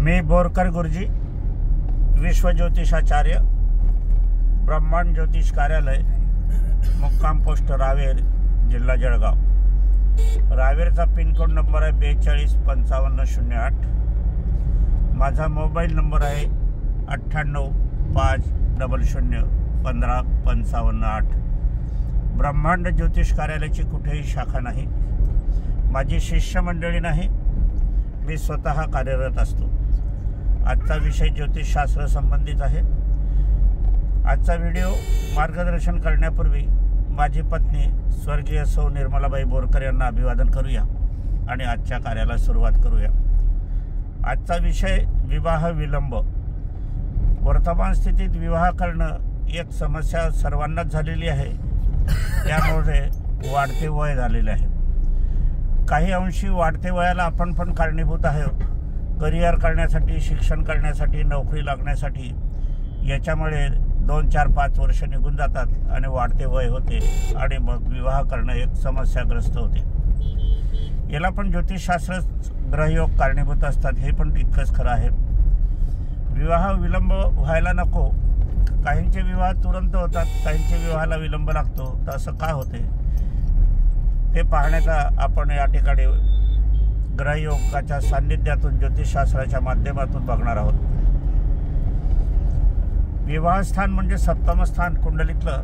मी बोरकर गुरुजी, विश्व ज्योतिषाचार्य, ब्रह्मांड ज्योतिष कार्यालय, मुक्काम पोस्ट रावेर, जिल्हा जळगाव। रावेरचा पिनकोड नंबर आहे 425508। माझा मोबाईल नंबर आहे 9850015558। ब्रह्मांड ज्योतिष कार्यालयाची कुठेही शाखा नाही, माझी शिष्य मंडळी नाही, मी स्वतः कार्यरत असतो। आजचा विषय ज्योतिषशास्त्र संबंधित आहे। आजचा व्हिडिओ मार्गदर्शन करण्यापूर्वी माझी पत्नी स्वर्गीय सौ निर्मलाबाई बोरकर यांना अभिवादन करूया आणि आजच्या कार्याला सुरुवात करूया। आजचा विषय विवाह विलंब। वर्तमान स्थितीत विवाह करणं एक समस्या सर्वांनाच झालेली आहे, त्यामुळे वाढते वय झालेले आहे। काही अंशी वाढते वयाला आपण पण कारणीभूत आहे। करिअर करण्यासाठी, शिक्षण करण्यासाठी, नोकरी लागण्यासाठी याच्यामुळे 2, 4, 5 वर्ष निघून जातात आणि वाढते वय होते आणि मग विवाह करणं एक समस्याग्रस्त होते। याला पण ज्योतिषशास्त्र ग्रहयोग कारणीभूत असतात, हे पण तितकंच खरं आहे। विवाह विलंब व्हायला नको। काहींचे विवाह तुरंत होतात, काहींचे विवाहाला विलंब लागतो, तर असं का होते ते पाहण्याचा आपण या ठिकाणी ग्रहयोगाच्या सान्निध्यातून, ज्योतिषशास्त्राच्या माध्यमातून बघणार आहोत। विवाहस्थान म्हणजे सप्तम स्थान कुंडलीतलं,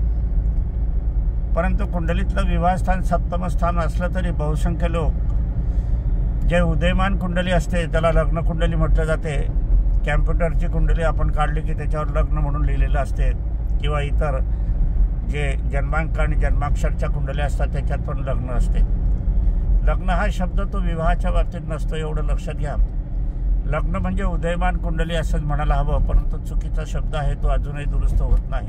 परंतु कुंडलीतलं विवाहस्थान सप्तम स्थान असलं तरी बहुसंख्य लोक जे उदयमान कुंडली असते त्याला लग्न कुंडली म्हटलं जाते। कॅम्प्युटरची कुंडली आपण काढली की त्याच्यावर लग्न म्हणून लिहिलेलं असते, किंवा इतर जे जन्मांक आणि जन्माक्षरच्या कुंडल्या असतात त्याच्यात पण लग्न असते। लग्न हा शब्द तो विवाहाच्या बाबतीत नसतो, एवढं लक्षात घ्या। लग्न म्हणजे उदयमान कुंडली असंच म्हणायला हवं, परंतु चुकीचा शब्द आहे, तो अजूनही दुरुस्त होत नाही।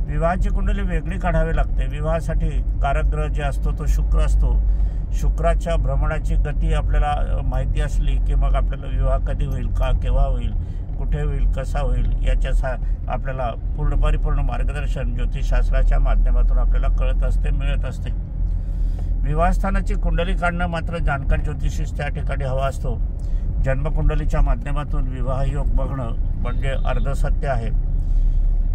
विवाहाची कुंडली वेगळी काढावी लागते। विवाहासाठी कारक ग्रह जे असतो तो शुक्र असतो। शुक्राच्या भ्रमणाची गती आपल्याला माहिती असली की मग आपल्याला विवाह कधी होईल, केव्हा होईल, कुठे होईल, कसा होईल याच्या आपल्याला परिपूर्ण मार्गदर्शन ज्योतिषशास्त्राच्या माध्यमातून आपल्याला कळत असते, मिळत असते। विवाहस्थानाची कुंडली काढणं मात्र जाणकार ज्योतिषीच त्या ठिकाणी हवा असतो। जन्मकुंडलीच्या माध्यमातून विवाह योग बघणं म्हणजे अर्धसत्य आहे।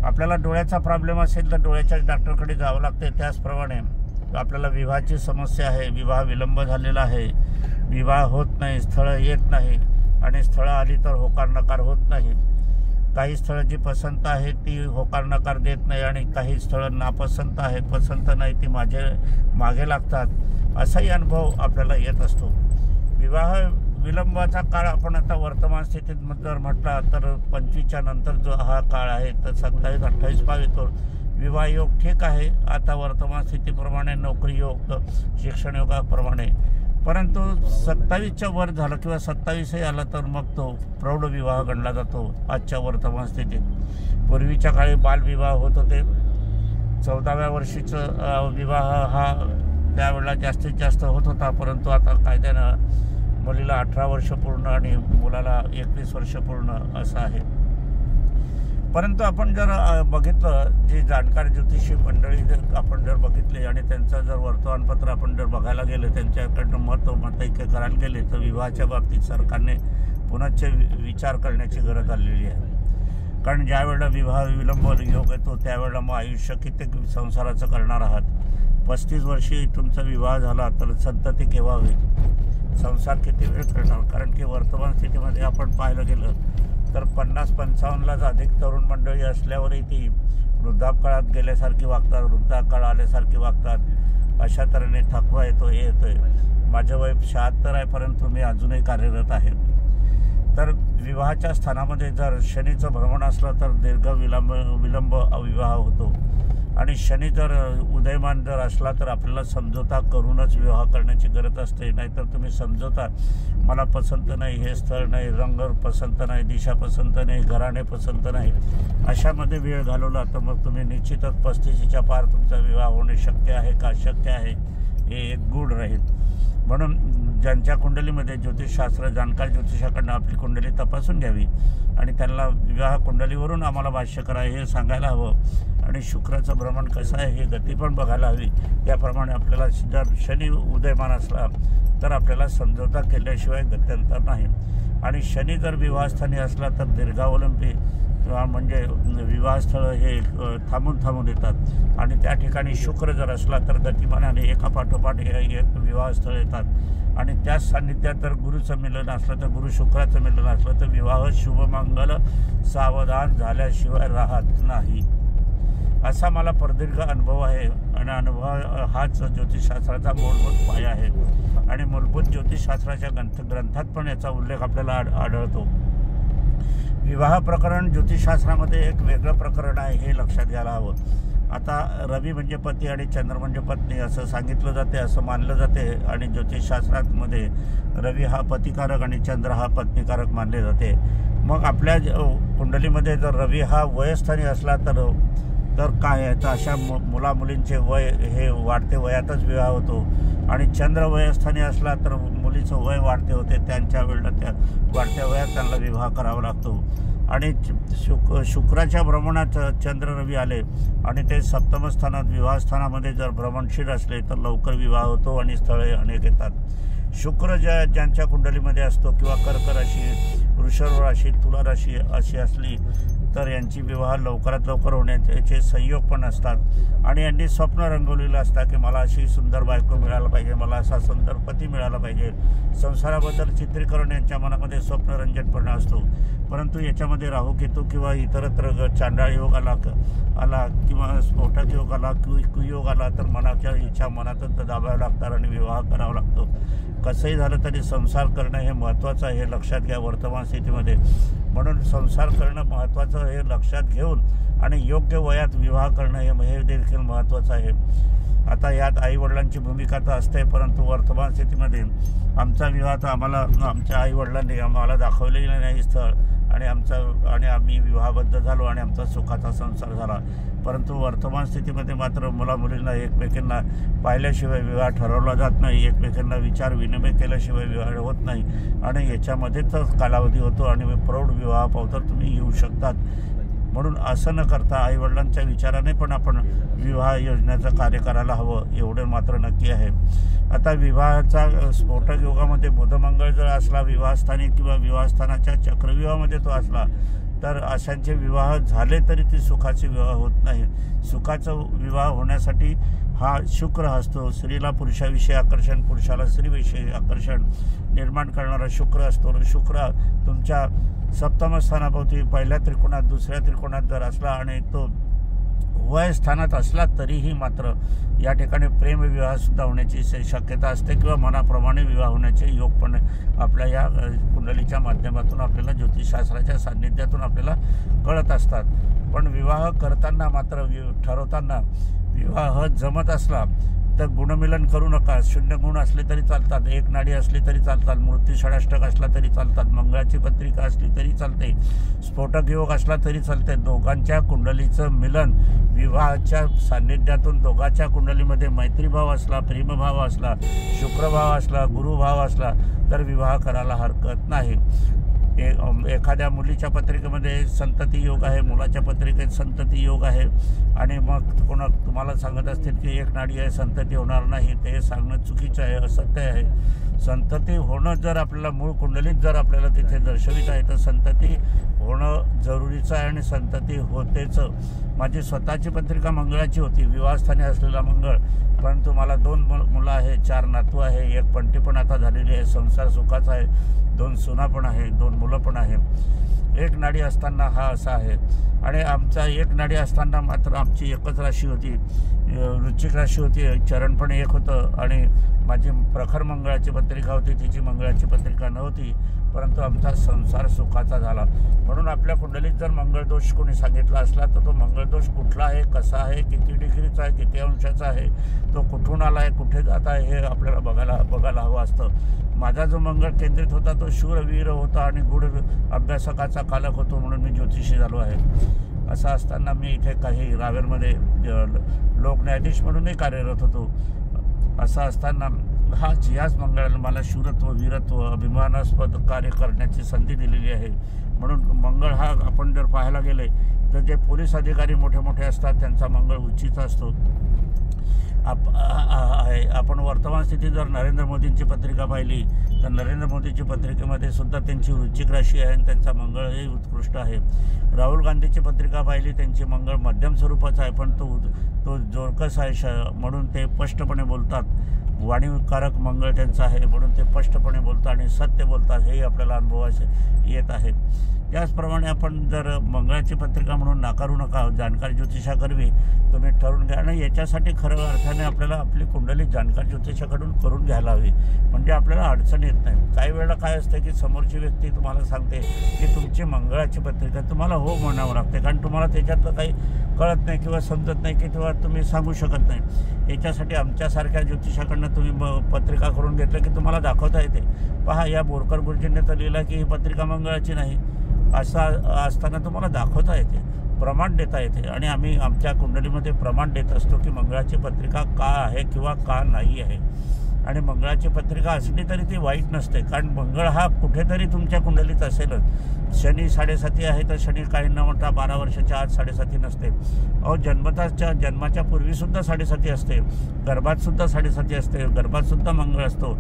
आपल्याला डोळ्याचा प्रॉब्लेम असेल तर डोळ्याच्या डॉक्टरकडे जावं लागते। त्याचप्रमाणे आपल्याला विवाहाची समस्या आहे, विवाह विलंब झालेला आहे, विवाह होत नाही, स्थळं येत नाही आणि स्थळं आली तर होकार नकार होत नाही। काही स्थळं जी पसंत आहे ती होकार नकार देत नाही आणि काही स्थळं नापसंत आहे, पसंत नाही, ती मागे लागतात। असाही अनुभव आपल्याला येत असतो। विवाह विलंबाचा काळ आपण आता वर्तमान स्थितीत जर म्हटला तर 25च्या नंतर जो हा काळ आहे तर 27-28 पावितो विवाह योग ठीक आहे आता वर्तमान स्थितीप्रमाणे, नोकरी योग, शिक्षण योगाप्रमाणे। परंतु 27च्या वर झालं किंवा 27ही आला तर मग तो प्रौढ विवाह गणला जातो आजच्या वर्तमान स्थितीत। पूर्वीच्या काळी बालविवाह होत होते। 14व्या वर्षीचं विवाह हा त्यावेळेला जास्तीत जास्त होत होता, परंतु आता कायद्यानं मुलीला 18 वर्ष पूर्ण आणि मुलाला 21 वर्ष पूर्ण असं आहे। परंतु आपण जर बघितलं, जी जाणकार ज्योतिषी मंडळी आपण जर बघितले आणि त्यांचं जर वर्तमानपत्र आपण जर बघायला गेले, त्यांच्याकडनं मतैक्य करायला गेले, तर विवाहाच्या बाबतीत सरकारने पुनश्च विचार करण्याची गरज आलेली आहे। कारण ज्या वेळेला विवाह विलंब योग येतो त्यावेळेला मग आयुष्य किती संसाराचं करणार आहात। 35 वर्षी तुमचा विवाह झाला तर संतती केव्हा होईल, संसार किती वेळ करणार। कारण की वर्तमान स्थितीमध्ये आपण पाहायला गेलं तर 50-55लाच अधिक तरुण मंडळी असल्यावरही ती वृद्धापकाळात गेल्यासारखी वागतात, वृद्धापकाळ आल्यासारखी वागतात। अशा तऱ्हेने थकवा येतो, हे येतोय। माझं वय 76 आहे, परंतु मी अजूनही कार्यरत आहे। तर विवाहाच्या स्थानामध्ये जर शनीचं भ्रमण असलं तर दीर्घ विलंब विवाह होतो आणि शनी जर उदयमान जर असला तर आपल्याला समझोता करूनच विवाह करण्याची गरज असते। नाहीतर तुम्ही समझोता, मला पसंत नाही, हे स्थळ नाही, रंग पसंत नाही, दिशा पसंत नाही, घराणे पसंत नाही, अशामध्ये वेळ घालवला तर मग तुम्ही निश्चितच 35च्या पार तुमचा विवाह होणे शक्य आहे का, शक्य आहे, हे एक गूढ राहील। म्हणून ज्यांच्या कुंडलीमध्ये ज्योतिषशास्त्र जाणकार ज्योतिषाकडनं आपली कुंडली तपासून घ्यावी आणि त्यांना विवाह कुंडलीवरून आम्हाला भाष्य करा हे सांगायला हवं आणि शुक्राचं भ्रमण कसं आहे हे गती पण बघायला हवी। त्याप्रमाणे आपल्याला जर शनी उदयमान असला तर आपल्याला समझोता केल्याशिवाय गत्यंतर नाही। आणि शनी जर विवाहस्थानी असला तर दीर्घावलंबी म्हणजे विवाहस्थळ हे थांबून येतात। आणि त्या ठिकाणी शुक्र जर असला तर गतिमानाने एकापाठोपाठ एक विवाहस्थळ येतात। आणि त्याच सान्निध्यात जर गुरुचं मिलन असलं तर गुरु शुक्राचं मिलन असलं तर विवाह शुभमंगल सावधान झाल्याशिवाय राहत नाही। असा मला प्रदीर्घ अनुभव आहे आणि अनुभव हाच ज्योतिषशास्त्राचा मूलभूत पाया आहे। आणि मूलभूत ज्योतिषशास्त्राच्या ग्रंथात पण याचा उल्लेख आपल्याला आढळतो। विवाह प्रकरण ज्योतिषशास्त्रामध्ये एक वेगळं प्रकरण आहे हे लक्षात घ्यायला हवं। आता रवी म्हणजे पती आणि चंद्र म्हणजे पत्नी असं सांगितलं जाते, असं मानलं जाते। आणि ज्योतिषशास्त्रामध्ये रवी हा पतिकारक आणि चंद्र हा पत्नीकारक मानले जाते। मग आपल्या कुंडलीमध्ये जर रवी हा वयस्थानी असला तर काय आहे तर अशा मुलामुलींचे वय हे वाढते वयातच विवाह होतो। आणि चंद्र वयस्थानी असला तर मुलीचं वय वाढते होते, त्यांच्या वेळेला त्या वाढत्या वयात त्यांना विवाह करावा लागतो। आणि शुक्राच्या भ्रमणात चंद्र रवी आले आणि ते सप्तम स्थानात विवाहस्थानामध्ये जर भ्रमणशील असले तर लवकर विवाह होतो आणि स्थळे अनेक येतात। शुक्र ज्यांच्या कुंडलीमध्ये असतो किंवा कर्क राशी, वृषभ राशी, तुला राशी अशी असली तर यांची विवाह लवकरात लवकर होण्याचे संयोग पण असतात। आणि यांनी स्वप्न रंगवलेलं असतात की मला अशी सुंदर बायको मिळायला पाहिजे, मला असा सुंदर पती मिळाला पाहिजे। संसाराबद्दल चित्रीकरण यांच्या मनामध्ये स्वप्नरंजनपणा असतो। परंतु याच्यामध्ये राहू केतू किंवा इतरत्र चांडाळ योग आला किंवा स्फोटक योग आला, कुयोग आला तर मनाच्या इच्छा मनातच दाबाव्या लागतात आणि विवाह करावा लागतो। कसंही झालं तरी संसार करणं हे महत्त्वाचं आहे हे लक्षात घ्या वर्तमान स्थितीमध्ये। म्हणून संसार करणं महत्त्वाचं हे लक्षात घेऊन आणि योग्य वयात विवाह करणं हे देखील महत्त्वाचं आहे। आता यात आईवडिलांची भूमिका तर असते, परंतु वर्तमान स्थितीमध्ये आमचा विवाह तर आमच्या आईवडिलांनी आम्हाला दाखवलेलं नाही स्थळ आणि आम्ही विवाहबद्ध झालो आणि आमचा सुखाचा संसार झाला। परंतु वर्तमान स्थितीमध्ये मात्र मुलामुलींना एकमेकांना पाहिल्याशिवाय विवाह ठरवला जात नाही, एकमेकांना विचार विनिमय केल्याशिवाय विवाह होत नाही। आणि याच्यामध्येच कालावधी होतो आणि प्रौढ विवाहापावतर तुम्ही येऊ शकतात। म्हणून असं न करता आईवडिलांच्या विचाराने पण आपण विवाह योजनेचं कार्य करायला हवं एवढे मात्र नक्की आहे। आता विवाहाचा स्फोटक योगामध्ये बुधमंगळ जर असला विवाहस्थानी किंवा विवाहस्थानाच्या चक्रविवाहामध्ये तो असला तर अशांचे विवाह झाले तरी ते सुखाचे विवाह होत नाही। सुखाचं विवाह होण्यासाठी हा शुक्र असतो। स्त्रीला पुरुषाविषयी आकर्षण, पुरुषाला स्त्रीविषयी आकर्षण निर्माण करणारा शुक्र असतो। शुक्र तुमच्या सप्तम स्थानाभोवती पहिल्या त्रिकोणात दुसऱ्या त्रिकोणात जर असला आणि तो वय स्थानात असला तरीही मात्र या ठिकाणी प्रेमविवाहसुद्धा होण्याची शक्यता असते किंवा मनाप्रमाणे विवाह होण्याचे योग पण आपल्या या कुंडलीच्या माध्यमातून आपल्याला ज्योतिषशास्त्राच्या सान्निध्यातून आपल्याला कळत असतात। पण विवाह करताना मात्र ठरवताना विवाह जमत असला तर गुणमिलन करू नका। शून्य गुण असले तरी चालतात, एक नाडी असली तरी चालतात, मृत्यू षडाष्टक असला तरी चालतात, मंगळाची पत्रिका असली तरी चालते, स्फोटक योग असला तरी चालते। दोघांच्या कुंडलीचं मिलन विवाहाच्या सान्निध्यातून दोघांच्या कुंडलीमध्ये मैत्रीभाव असला, प्रेमभाव असला, शुक्रभाव असला, गुरुभाव असला तर विवाह करायला हरकत नाही। एखाद्या मुलीच्या पत्रिकेमध्ये संतती योग आहे, मुलाच्या पत्रिकेत संतती योग आहे आणि मग तुम्हाला सांगत असतील की एक नाडी आहे संतती होणार नाही, ते सांगणं चुकीचं आहे, असत्य आहे। संतती होणं जर आपल्याला मूळ कुंडलीत जर आपल्याला तिथे दर्शवित आहे तर संतती होणं जरुरीचं आहे आणि संतती होतेच। माझी स्वतःची पत्रिका मंगळाची होती, विवाहस्थानी असलेला मंगळ, परंतु मला 2 मुलं आहे, 4 नातू आहे, एक पंटी पण आता झालेली आहे, संसार सुखाचा आहे, 2 सुना पण आहे, 2 मुलं पण आहे। एक नाडी असताना हा असा आहे। आणि आमचा एक नाडी असताना मात्र आमची एकच राशी होती, वृश्चिक राशी होती, चरण पण एक होतं आणि माझी प्रखर मंगळाची पत्रिका होती, तिची मंगळाची पत्रिका नव्हती, परंतु आमचा संसार सुखाचा झाला। म्हणून आपल्या कुंडलीत जर मंगळदोष कोणी सांगितला असला तर तो मंगळदोष कुठला आहे, कसा आहे, किती डिग्रीचा आहे, किती अंशाचा आहे, तो कुठून आला आहे, कुठे जात आहे हे आपल्याला बघायला हवं असतं। माझा जो मंगळ केंद्रित होता तो शूरवीर होता आणि गुढ अभ्यासकाचा कालक होतो, म्हणून मी ज्योतिषी झालो आहे। असं असताना मी इथे काही रावेरमध्ये लोकन्यायाधीश म्हणूनही कार्यरत होतो। असं असताना याच मंगळाला मला शूरत्व, वीरत्व, अभिमानास्पद कार्य करण्याची संधी दिलेली आहे. म्हणून मंगळ हा आपण जर पाहायला गेले तर जे पोलीस अधिकारी मोठे मोठे असतात त्यांचा मंगळ उच्चीचा असतो. आपण वर्तमान स्थितीत जर नरेंद्र मोदींची पत्रिका पाहिली तर नरेंद्र मोदीची पत्रिकेमध्ये सुद्धा त्यांची वृश्चिक राशी आहे आणि त्यांचा मंगळही उत्कृष्ट आहे. राहुल गांधीची पत्रिका पाहिली, त्यांची मंगळ मध्यम स्वरूपाचा आहे, पण तो जोरकस आहे म्हणून ते स्पष्टपणे बोलतात. वाणीकारक मंगळ त्यांचा आहे म्हणून ते स्पष्टपणे बोलतात आणि सत्य बोलतात, हे आपल्याला अनुभवास येत आहे. त्याचप्रमाणे आपण जर मंगळाची पत्रिका म्हणून नाकारू नका. जाणकार ज्योतिषाकरवी तुम्ही ठरवून घ्या आणि याच्यासाठी खरं अर्थाने आपल्याला आपली कुंडली जाणकार ज्योतिषाकडून करून घ्यायला हवी, म्हणजे आपल्याला अडचण येत नाही. काही वेळेला काय असते की समोरची व्यक्ती तुम्हाला सांगते की तुमची मंगळाची पत्रिका, तुम्हाला हो म्हणावं लागते, कारण तुम्हाला त्याच्यातलं काही कळत नाही किंवा समजत नाही की तेव्हा तुम्ही सांगू शकत नाही. याच्यासाठी आमच्यासारख्या ज्योतिषाकडनं तुम्ही पत्रिका करून घेतलं की तुम्हाला दाखवता येते. पहा, या बोरकर गुरुजींनी तर लिहिलं की ही पत्रिका मंगळाची नाही, असं असताना तुम्हाला दाखवता येते, प्रमाण देता येते. आणि आम्ही आमच्या कुंडलीमध्ये प्रमाण देत असतो की मंगळाची पत्रिका का आहे किंवा का नाही आहे. आणि मंगळाची पत्रिका असली तरी ती वाईट नसते, कारण मंगळ हा कुठेतरी तुमच्या कुंडलीत असेलच. शनी 7.5 आहे तर शनी काही न म्हणता 12 वर्षाच्या आत 7.5 नसते. जन्माच्या पूर्वीसुद्धा 7.5 असते, गर्भातसुद्धा 7.5 असते, गर्भातसुद्धा मंगळ असतो.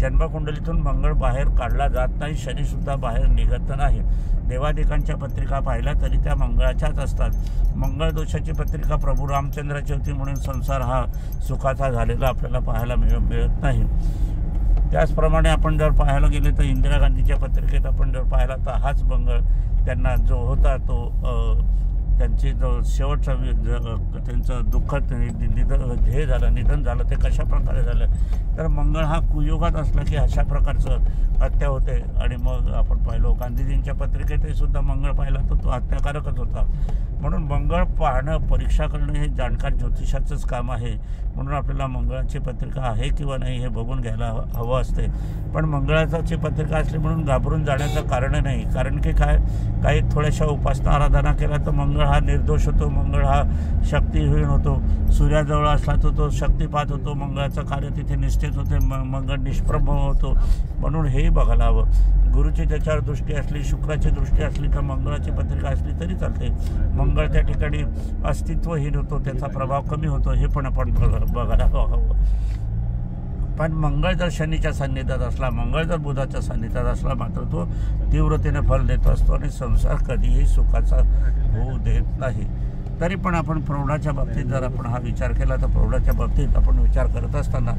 जन्मकुंडलीतून मंगळ बाहेर काढला जात नाही, शनीसुद्धा बाहेर निघत नाही. देवादिकांच्या पत्रिका पाहिल्या तरी त्या मंगळाच्याच असतात. मंगळ दोषाची पत्रिका प्रभू रामचंद्राची होती म्हणून संसार हा सुखाचा झालेला आपल्याला पाहायला मिळत नाही. त्याचप्रमाणे आपण जर पाहायला गेले तर इंदिरा गांधीच्या पत्रिकेत आपण जर पाहिला तर हाच मंगळ त्यांना जो होता तो त्यांची जो शेवटचा त्यांचं दुःखद निधन झालं ते कशा प्रकारे झालं तर मंगळ हा कुयोगात असला की अशा प्रकारचं हत्या होते. आणि मग आपण पाहिलो गांधीजींच्या पत्रिकेतही सुद्धा मंगळ पाहिला तर तो हत्याकारकच होता. म्हणून मंगळ पाहणं, परीक्षा करणं हे जाणकार ज्योतिषाचंच काम आहे. म्हणून आपल्याला मंगळाची पत्रिका आहे किंवा नाही हे बघून घ्यायला हवं असते. पण मंगळाची पत्रिका असली म्हणून घाबरून जाण्याचं कारण नाही, कारण की काही थोड्याशा उपासना आराधना केला तर मंगळ हा निर्दोष होतो, मंगळ हा शक्तिहीन होतो. सूर्याजवळ असला तर तो शक्तिपात होतो, मंगळाचं कार्य तिथे निश्चित होते, मंगळ निष्प्रभ होतो. म्हणून हेही बघायला हवं. गुरुची त्याच्यावर दृष्टी असली, शुक्राची दृष्टी असली तर मंगळाची पत्रिका असली तरी चालते. मंगळ त्या ठिकाणी अस्तित्वहीन होतो, त्याचा प्रभाव कमी होतो, हे पण आपण बघायला हवं. पण मंगळ जर शनीच्या सान्निध्यात असला, मंगळ जर बुधाच्या सान्निध्यात असला मात्र तो तीव्रतेने फल देत असतो आणि संसार कधीही सुखाचा होऊ देत नाही. तरी पण आपण प्रौढाच्या बाबतीत जर आपण हा विचार केला तर प्रौढाच्या बाबतीत आपण विचार करत असताना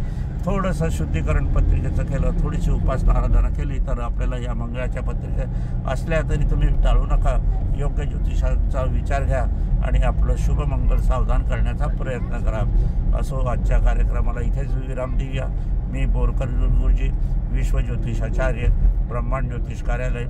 थोडंसं शुद्धीकरण पत्रिकेचं केलं, थोडीशी उपासना आराधना केली तर आपल्याला या मंगळाच्या पत्रिका असल्या तरी तुम्ही टाळू नका. योग्य ज्योतिषाचा विचार घ्या आणि आपलं शुभ मंगल सावधान करण्याचा प्रयत्न करा. असो आजच्या कार्यक्रमाला इथेच विराम देऊया. मी बोरकर गुरुजी, विश्व ज्योतिषाचार्य, ब्रह्मांड ज्योतिष कार्यालय,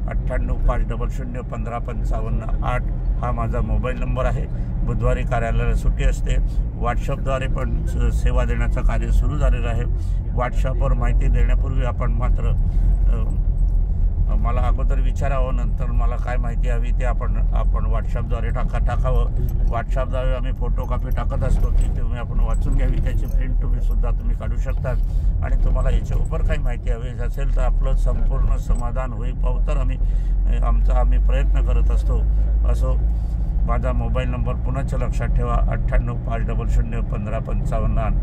9850015558 हा माझा मोबाईल नंबर आहे. बुधवारी कार्यालयाला सुट्टी असते. व्हॉट्सअपद्वारे पण सेवा देण्याचं कार्य सुरू झालेलं आहे. व्हॉट्सअपवर माहिती देण्यापूर्वी आपण मात्र मला अगोदर विचारावं, नंतर मला काय माहिती हवी ते आपण व्हॉट्सअपद्वारे टाकावं. व्हॉट्सअपद्वारे आम्ही फोटोकॉपी टाकत असतो की तुम्ही आपण वाचून घ्यावी, त्याची प्रिंट तुम्ही काढू शकतात. आणि तुम्हाला याच्यावर काही माहिती हवी असेल तर आपलं संपूर्ण समाधान होईपर्यंत आम्ही प्रयत्न करत असतो. असो, माझा मोबाईल नंबर पुन्हा लक्षात ठेवा, 9850015558.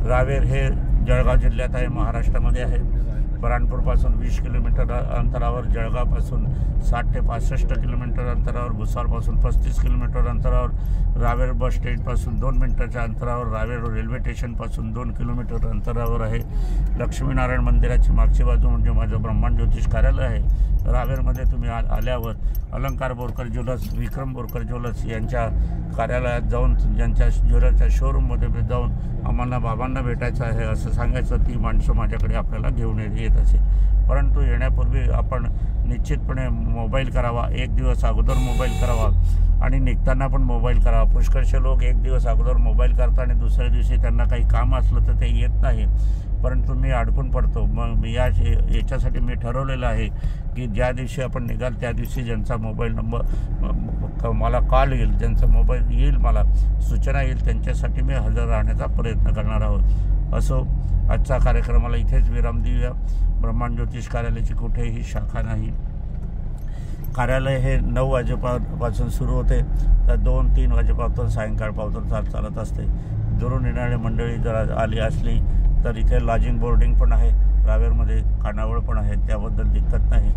रावेर हे जळगाव जिल्ह्यात आहे, महाराष्ट्रामध्ये आहे. बऱ्हाणपूरपासून 20 किलोमीटर अंतरावर, जळगावपासून 60 ते 65 किलोमीटर अंतरावर, भुसावळपासून 35 किलोमीटर अंतरावर, रावेर बस स्टँडपासून 2 मिनिटाच्या अंतरावर, रावेर रेल्वे स्टेशनपासून 2 किलोमीटर अंतरावर आहे. लक्ष्मीनारायण मंदिराची मागची बाजू म्हणजे माझं ब्रह्मांड ज्योतिष कार्यालय आहे. रावेरमध्ये तुम्ही आल्यावर अलंकार बोरकर ज्वेलर्स, विक्रम बोरकर ज्वेलर्स यांच्या कार्यालयात जाऊन, ज्यांच्या ज्वेलरच्या शोरूममध्ये जाऊन आम्हाला बाबांना भेटायचं आहे असं सांगायचं. ती माणसं माझ्याकडे आपल्याला घेऊन येत असेल. परंतु येण्यापूर्वी आपण निश्चितपणे मोबाईल करावा, 1 दिवस अगोदर मोबाईल करावा आणि निघताना पण मोबाईल करावा. पुष्कळसे लोक 1 दिवस अगोदर मोबाईल करतात आणि दुसऱ्या दिवशी त्यांना काही काम असलं तर ते येत नाही, परंतु मी अडकून पडतो. मग याच्यासाठी मी ठरवलेलं आहे की ज्या दिवशी आपण निघाल त्या दिवशी ज्यांचा मोबाईल नंबर मला कॉल येईल, ज्यांचा मोबाईल येईल, मला सूचना येईल, त्यांच्यासाठी मी हजर राहण्याचा प्रयत्न करणार आहोत. असो, आजचा कार्यक्रमाला इथेच विराम देऊया. ब्रह्मांड ज्योतिष कार्यालयाची कुठेही शाखा नाही. कार्यालय हे 9 वाजेपासून सुरू होते तर 2-3 वाजेपासून सायंकाळपासून चालत असते. दुरून येणारी मंडळी जर आली असली तर इथे लॉजिंग बोर्डिंग पण आहे. रावेरमध्ये खानावळ पण आहे, त्याबद्दल दिक्कत नाही.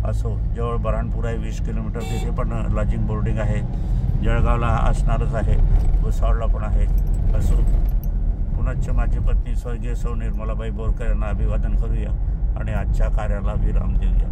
असो, जवळ बऱ्हाणपूर आहे 20 किलोमीटर, तिथे पण लॉजिंग बोर्डिंग आहे. जळगावला असणारच आहे, भुसावळला पण आहे. असो, पुनश्च माझी पत्नी स्वर्गीय सौ निर्मलाबाई बोरकर यांना अभिवादन करूया आणि आजच्या कार्याला विराम देऊया.